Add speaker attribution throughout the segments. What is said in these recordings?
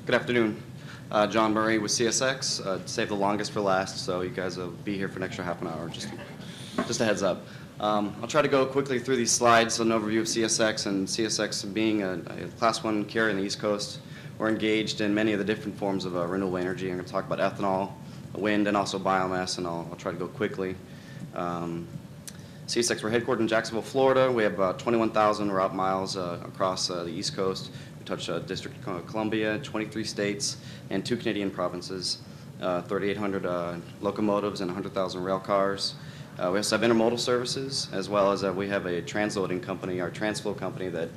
Speaker 1: Good afternoon. John Murray with CSX. Save the longest for last, so you guys will be here for an extra half an hour. Just a heads up. I'll try to go quickly through these slides, an overview of CSX, and CSX being a Class 1 carrier in the East Coast. We're engaged in many of the different forms of renewable energy. I'm going to talk about ethanol, wind, and also biomass, and I'll try to go quickly. CSX, we're headquartered in Jacksonville, Florida. We have about 21,000 route miles across the East Coast. We touch District of Columbia, 23 states, and 2 Canadian provinces, 3,800 locomotives and 100,000 rail cars. We also have intermodal services, as well as we have a transloading company, our transflow company, that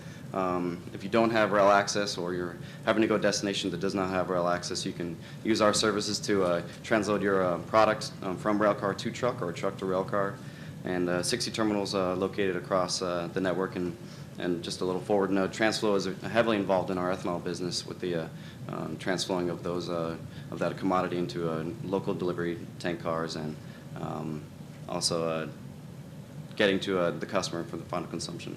Speaker 1: if you don't have rail access or you're having to go to a destination that does not have rail access, you can use our services to transload your products from rail car to truck or truck to rail car. And 60 terminals located across the network. And just a little forward note, TransFlow is heavily involved in our ethanol business with the transflowing of those of that commodity into local delivery tank cars and also getting to the customer for the final consumption.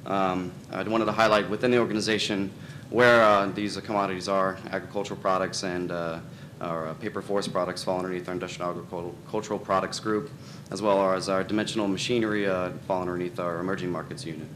Speaker 1: I wanted to highlight within the organization where these commodities are. Agricultural products and our paper forest products fall underneath our industrial agricultural products group, as well as our dimensional machinery fall underneath our emerging markets unit.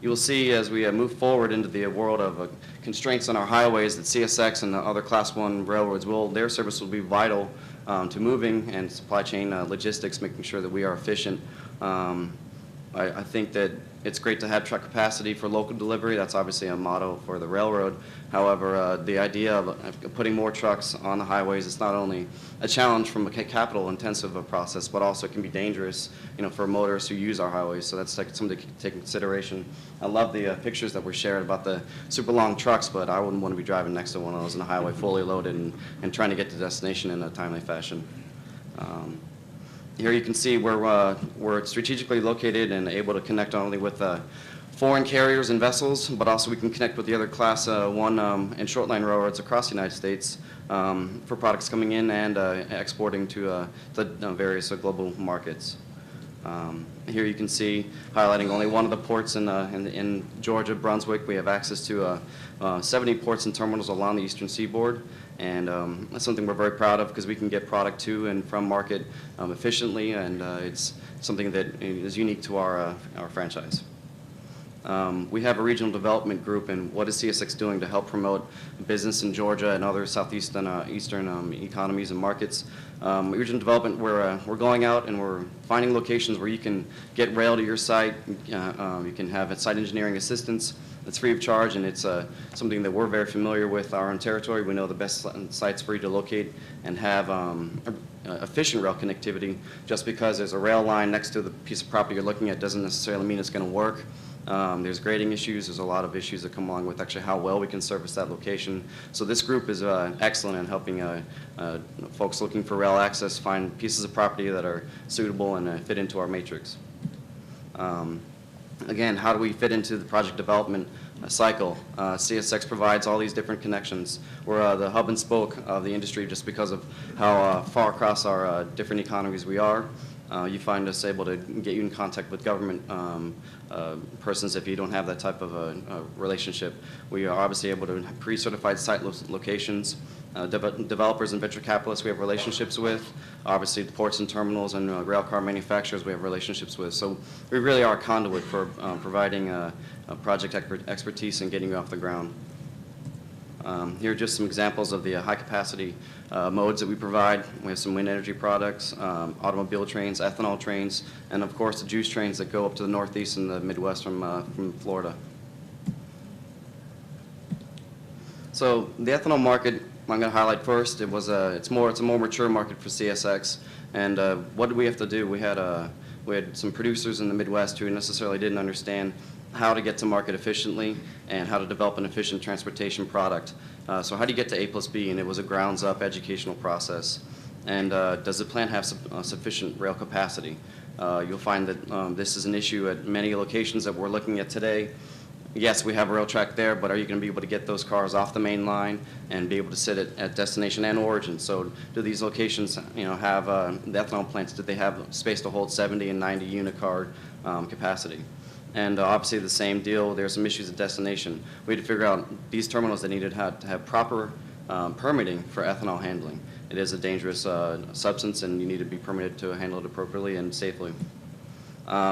Speaker 1: You will see as we move forward into the world of constraints on our highways that CSX and the other Class 1 railroads their service will be vital to moving and supply chain logistics, making sure that we are efficient. I think that it's great to have truck capacity for local delivery. That's obviously a motto for the railroad. However, the idea of putting more trucks on the highways is not only a challenge from a capital-intensive process, but also can be dangerous, for motorists who use our highways. So that's something to take into consideration. I love the pictures that were shared about the super long trucks, but I wouldn't want to be driving next to one of those on the highway fully loaded and trying to get to the destination in a timely fashion. Here you can see we're strategically located and able to connect not only with foreign carriers and vessels, but also we can connect with the other Class 1 and short line railroads across the United States for products coming in and exporting to the various global markets. Here you can see highlighting only one of the ports in Georgia, Brunswick. We have access to 70 ports and terminals along the eastern seaboard. And that's something we're very proud of because we can get product to and from market efficiently, and it's something that is unique to our franchise. We have a regional development group, and what is CSX doing to help promote business in Georgia and other southeastern eastern economies and markets? Regional development, we're going out and we're finding locations where you can get rail to your site. You can have site engineering assistance. It's free of charge, and it's something that we're very familiar with our own territory. We know the best sites for you to locate and have efficient rail connectivity. Just because there's a rail line next to the piece of property you're looking at doesn't necessarily mean it's going to work. There's grading issues. There's a lot of issues that come along with actually how well we can service that location. So this group is excellent in helping folks looking for rail access find pieces of property that are suitable and fit into our matrix. Again, how do we fit into the project development cycle? CSX provides all these different connections. We're the hub and spoke of the industry just because of how far across our different economies we are. You find us able to get you in contact with government persons if you don't have that type of a relationship. We are obviously able to have pre-certified site locations. Developers and venture capitalists we have relationships with. Obviously, the ports and terminals and rail car manufacturers we have relationships with. So we really are a conduit for providing project expertise and getting you off the ground. Here are just some examples of the high-capacity modes that we provide. We have some wind energy products, automobile trains, ethanol trains, and of course the juice trains that go up to the Northeast and the Midwest from Florida. So the ethanol market, I'm going to highlight first. It's a more mature market for CSX. And what did we have to do? We had some producers in the Midwest who necessarily didn't understand how to get to market efficiently and how to develop an efficient transportation product. So how do you get to A plus B? And it was a grounds-up educational process. And does the plant have sufficient rail capacity? You'll find that this is an issue at many locations that we're looking at today. Yes, we have a rail track there, but are you going to be able to get those cars off the main line and be able to sit at destination and origin? So do these locations, have the ethanol plants, did they have space to hold 70 and 90 unit car capacity? And obviously the same deal, there's some issues at destination. We had to figure out these terminals that needed to have proper permitting for ethanol handling. It is a dangerous substance, and you need to be permitted to handle it appropriately and safely.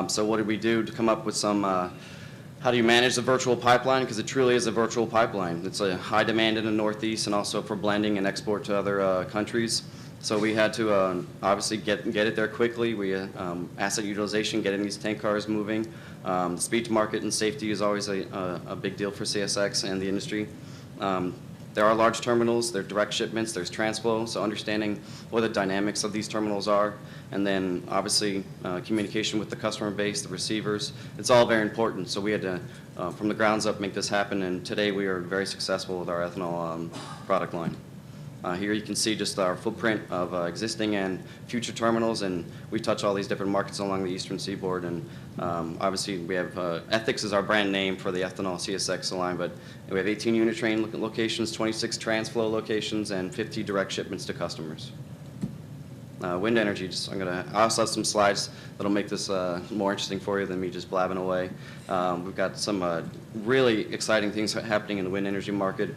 Speaker 1: So what did we do to come up with some, how do you manage the virtual pipeline? Because it truly is a virtual pipeline. It's a high demand in the Northeast and also for blending and export to other countries. So we had to obviously get it there quickly. We asset utilization, getting these tank cars moving. Speed to market and safety is always a big deal for CSX and the industry. There are large terminals, there are direct shipments, there's transflow, so understanding what the dynamics of these terminals are, and then obviously communication with the customer base, the receivers, it's all very important. So we had to, from the grounds up, make this happen, and today we are very successful with our ethanol product line. Here you can see just our footprint of existing and future terminals, and we touch all these different markets along the eastern seaboard. And obviously we have, Ethics is our brand name for the ethanol CSX line, but we have 18 unit train locations, 26 transflow locations, and 50 direct shipments to customers. Wind energy, I also have some slides that'll make this more interesting for you than me just blabbing away. We've got some really exciting things happening in the wind energy market.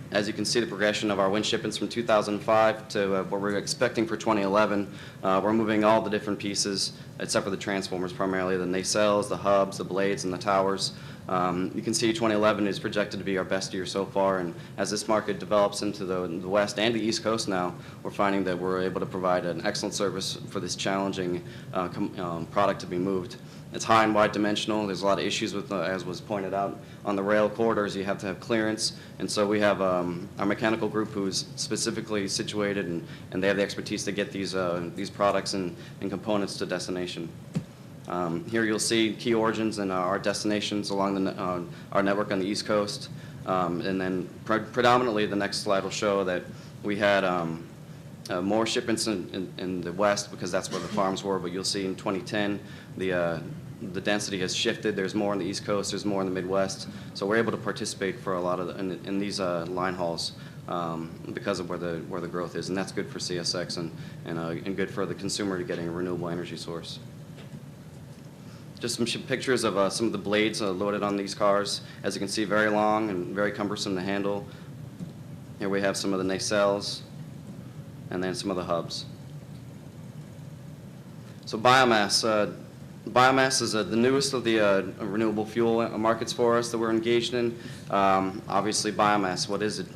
Speaker 1: As you can see, the progression of our wind shipments from 2005 to what we're expecting for 2011, we're moving all the different pieces, except for the transformers, primarily the nacelles, the hubs, the blades, and the towers. You can see 2011 is projected to be our best year so far, and as this market develops into the West and the East Coast now, we're finding that we're able to provide an excellent service for this challenging product to be moved. It's high and wide dimensional. There's a lot of issues with, as was pointed out, on the rail corridors. You have to have clearance, and so we have our mechanical group who's specifically situated, and they have the expertise to get these products and components to destination. Here you'll see key origins and our destinations along our network on the East Coast, and then predominantly the next slide will show that we had more shipments in the West because that's where the farms were, but you'll see in 2010 the density has shifted. There's more on the East Coast, there's more in the Midwest, so we're able to participate for a lot of in these line hauls because of where the growth is, and that's good for CSX and good for the consumer to getting a renewable energy source. Just some pictures of some of the blades loaded on these cars. As you can see, very long and very cumbersome to handle. Here we have some of the nacelles, and then some of the hubs. So biomass. Biomass is the newest of the renewable fuel markets for us that we're engaged in. Obviously, biomass, what is it?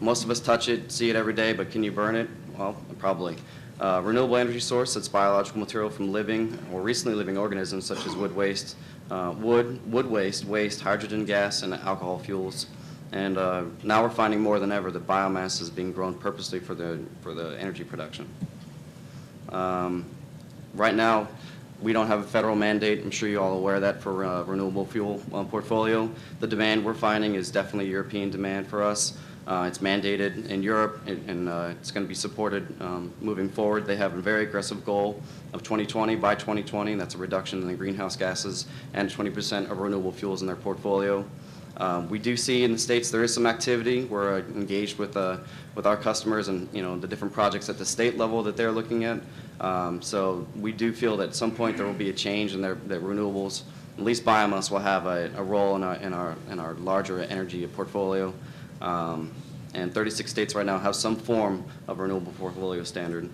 Speaker 1: Most of us touch it, see it every day, but can you burn it? Well, probably. Renewable energy source that's biological material from living or recently living organisms such as wood waste, waste, hydrogen gas, and alcohol fuels. And now we're finding more than ever that biomass is being grown purposely for the energy production. Right now, we don't have a federal mandate. I'm sure you're all aware of that for renewable fuel portfolio. The demand we're finding is definitely European demand for us. It's mandated in Europe, and it's going to be supported moving forward. They have a very aggressive goal of 2020 by 2020, and that's a reduction in the greenhouse gases and 20% of renewable fuels in their portfolio. We do see in the States there is some activity. We're engaged with our customers and the different projects at the state level that they're looking at. So we do feel that at some point there will be a change in that renewables, at least biomass, will have a role in our larger energy portfolio. And 36 states right now have some form of renewable portfolio standard.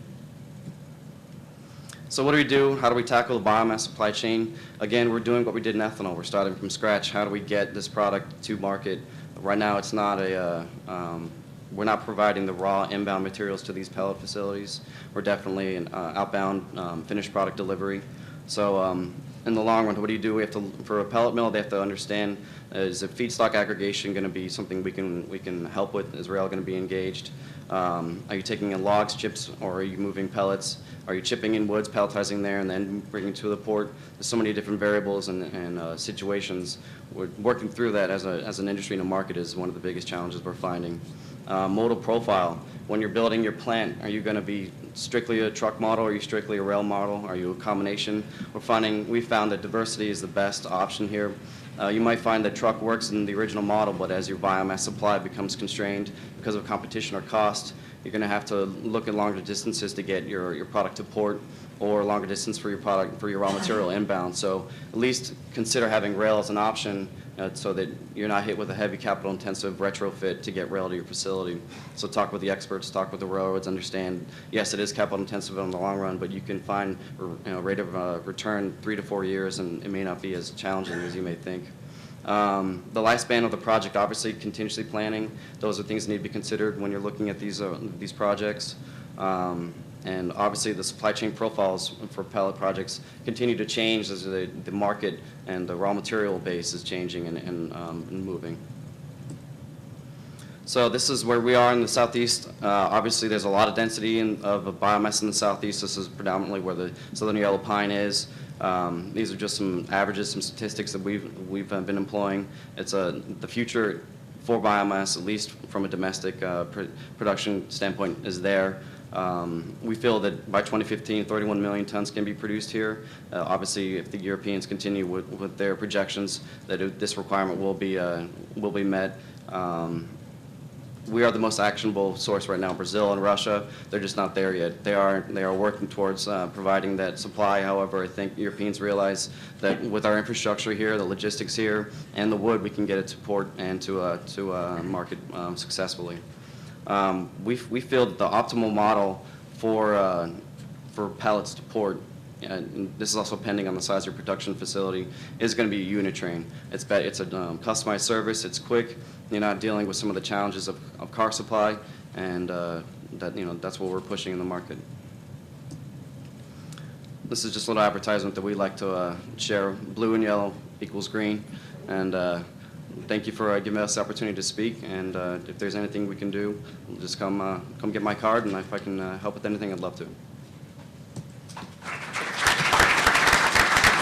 Speaker 1: So what do we do? How do we tackle the biomass supply chain? Again, we're doing what we did in ethanol. We're starting from scratch. How do we get this product to market? Right now, it's not we're not providing the raw inbound materials to these pellet facilities. We're definitely an outbound finished product delivery. So in the long run, what do? We have to, for a pellet mill, they have to understand, is the feedstock aggregation going to be something we can help with? Is rail going to be engaged? Are you taking in logs, chips, or are you moving pellets? Are you chipping in woods, pelletizing there, and then bringing to the port? There's so many different variables and situations. We're working through that as an industry and a market is one of the biggest challenges we're finding. Modal profile. When you're building your plant, are you going to be strictly a truck model? Are you strictly a rail model? Are you a combination? We found that diversity is the best option here. You might find that truck works in the original model, but as your biomass supply becomes constrained because of competition or cost, you're going to have to look at longer distances to get your product to port. or longer distance for your product, for your raw material inbound. So at least consider having rail as an option so that you're not hit with a heavy capital intensive retrofit to get rail to your facility. So talk with the experts, talk with the railroads, understand, yes, it is capital intensive in the long run, but you can find rate of return 3 to 4 years, and it may not be as challenging as you may think. The lifespan of the project, obviously continuously planning, those are things that need to be considered when you're looking at these projects. And obviously the supply chain profiles for pellet projects continue to change as the market and the raw material base is changing and moving. So this is where we are in the southeast. Obviously there's a lot of density of biomass in the southeast. This is predominantly where the southern yellow pine is. These are just some averages, some statistics that we've been employing. It's the future for biomass, at least from a domestic production standpoint, is there. We feel that by 2015, 31 million tons can be produced here. Obviously, if the Europeans continue with their projections, that this requirement will be met. We are the most actionable source right now. Brazil and Russia, they're just not there yet. They are working towards providing that supply. However, I think Europeans realize that with our infrastructure here, the logistics here, and the wood, we can get it to port and to market successfully. We feel that the optimal model for pallets to port, and this is also pending on the size of your production facility, is going to be a unit train. It's a customized service. It's quick. You're not dealing with some of the challenges of car supply, and that's what we're pushing in the market. This is just a little advertisement that we like to share. Blue and yellow equals green, and thank you for giving us the opportunity to speak. And if there's anything we can do, just come get my card, and if I can help with anything, I'd love to.